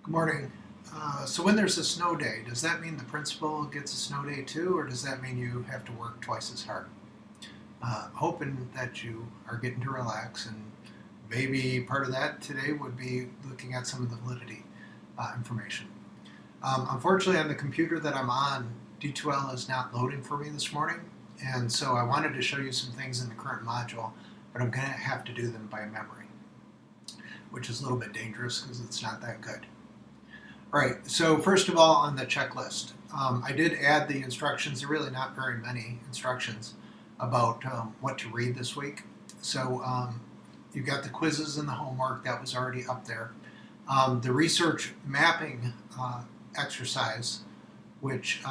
Good morning. So when there's a snow day, does that mean the principal gets a snow day too, or does that mean you have to work twice as hard? Hoping that you are getting to relax, and maybe part of that today would be looking at some of the validity information. Unfortunately, on the computer that I'm on, D2L is not loading for me this morning, and so I wanted to show you some things in the current module, but I'm going to have to do them by memory, which is a little bit dangerous because it's not that good. All right, so first of all, on the checklist, I did add the instructions. There are really not very many instructions about what to read this week. So you've got the quizzes and the homework that was already up there. The research mapping exercise, which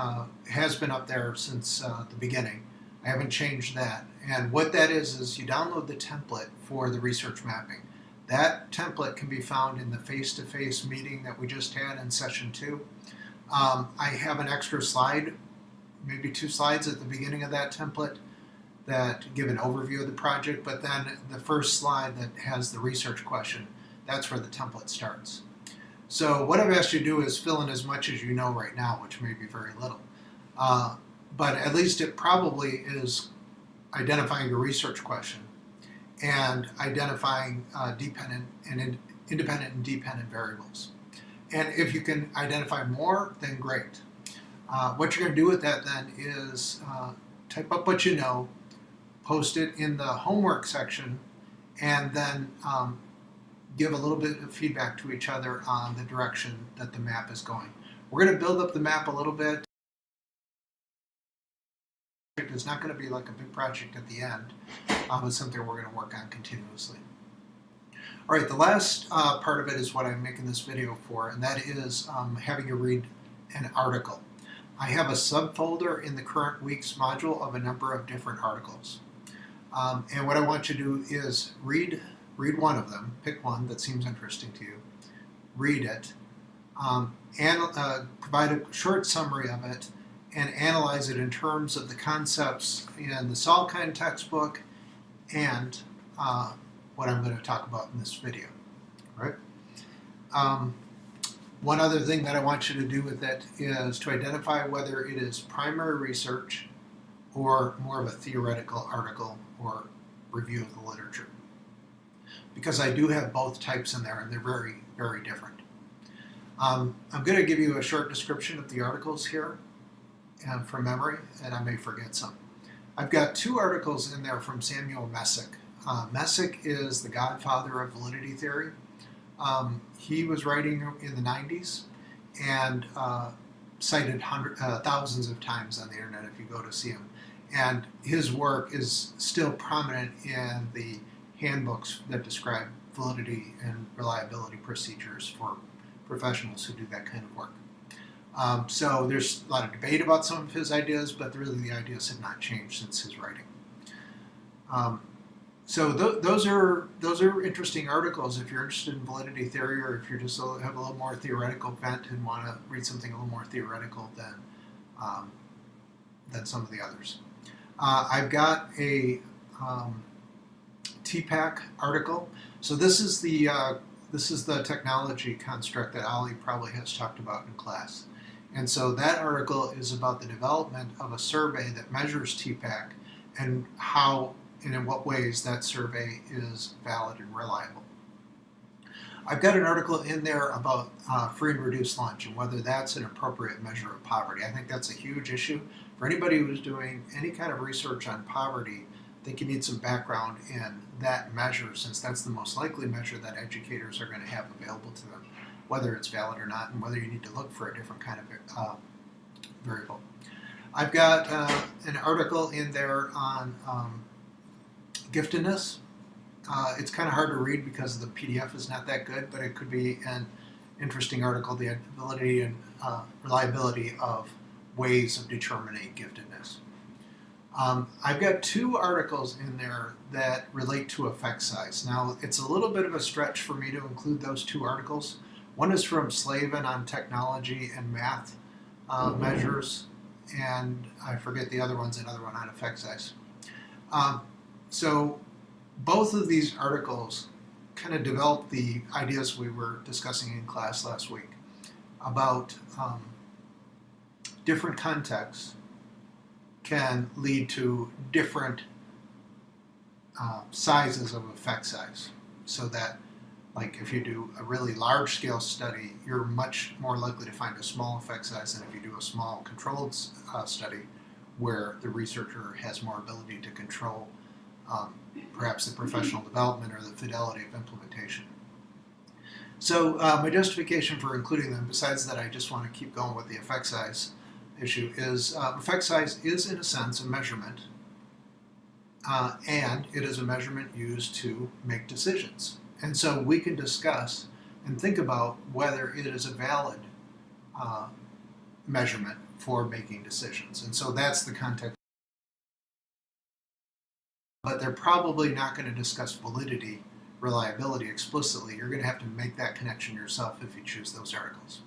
has been up there since the beginning. I haven't changed that. And what that is you download the template for the research mapping. That template can be found in the face-to-face meeting that we just had in session 2. I have an extra slide, maybe 2 slides at the beginning of that template that give an overview of the project, but then the first slide that has the research question, that's where the template starts. So what I've asked you to do is fill in as much as you know right now, which may be very little. But at least it probably is identifying the research question and identifying independent and dependent variables. And if you can identify more, then great. What you're going to do with that then is type up what you know, post it in the homework section, and then give a little bit of feedback to each other on the direction that the map is going. We're going to build up the map a little bit. It's not going to be like a big project at the end. It's something we're going to work on continuously. All right, the last part of it is what I'm making this video for, and that is having you read an article. I have a subfolder in the current week's module of a number of different articles. And what I want you to do is read one of them, pick one that seems interesting to you, read it, and provide a short summary of it, and analyze it in terms of the concepts in the Salkind textbook and what I'm going to talk about in this video. Right? One other thing that I want you to do with it is to identify whether it is primary research or more of a theoretical article or review of the literature. Because I do have both types in there, and they're very, very different. I'm going to give you a short description of the articles here from memory, and I may forget some. I've got 2 articles in there from Samuel Messick. Messick is the godfather of validity theory. He was writing in the 90s and cited thousands of times on the internet if you go to see him. And his work is still prominent in the handbooks that describe validity and reliability procedures for professionals who do that kind of work. So there's a lot of debate about some of his ideas, but really the ideas have not changed since his writing. So those are interesting articles if you're interested in validity theory, or if you just have a little more theoretical bent and want to read something a little more theoretical than some of the others. I've got a TPAC article. So this is the technology construct that Ali probably has talked about in class. And so that article is about the development of a survey that measures TPAC and how and in what ways that survey is valid and reliable. I've got an article in there about free and reduced lunch and whether that's an appropriate measure of poverty. I think that's a huge issue. For anybody who's doing any kind of research on poverty, I think you need some background in that measure, since that's the most likely measure that educators are going to have available to them, whether it's valid or not, and whether you need to look for a different kind of variable. I've got an article in there on giftedness. It's kind of hard to read because the PDF is not that good, but it could be an interesting article, the validity and reliability of ways of determining giftedness. I've got 2 articles in there that relate to effect size. Now, it's a little bit of a stretch for me to include those 2 articles. One is from Slavin on technology and math measures, and I forget the other one's another one on effect size. So both of these articles kind of develop the ideas we were discussing in class last week. about different contexts can lead to different sizes of effect size. So that, like, if you do a really large scale study, you're much more likely to find a small effect size than if you do a small controlled study where the researcher has more ability to control perhaps the professional development or the fidelity of implementation. So my justification for including them, besides that I just want to keep going with the effect size issue, is effect size is in a sense a measurement, and it is a measurement used to make decisions. And so we can discuss and think about whether it is a valid measurement for making decisions. And so that's the context. But they're probably not going to discuss validity, reliability explicitly. You're going to have to make that connection yourself if you choose those articles.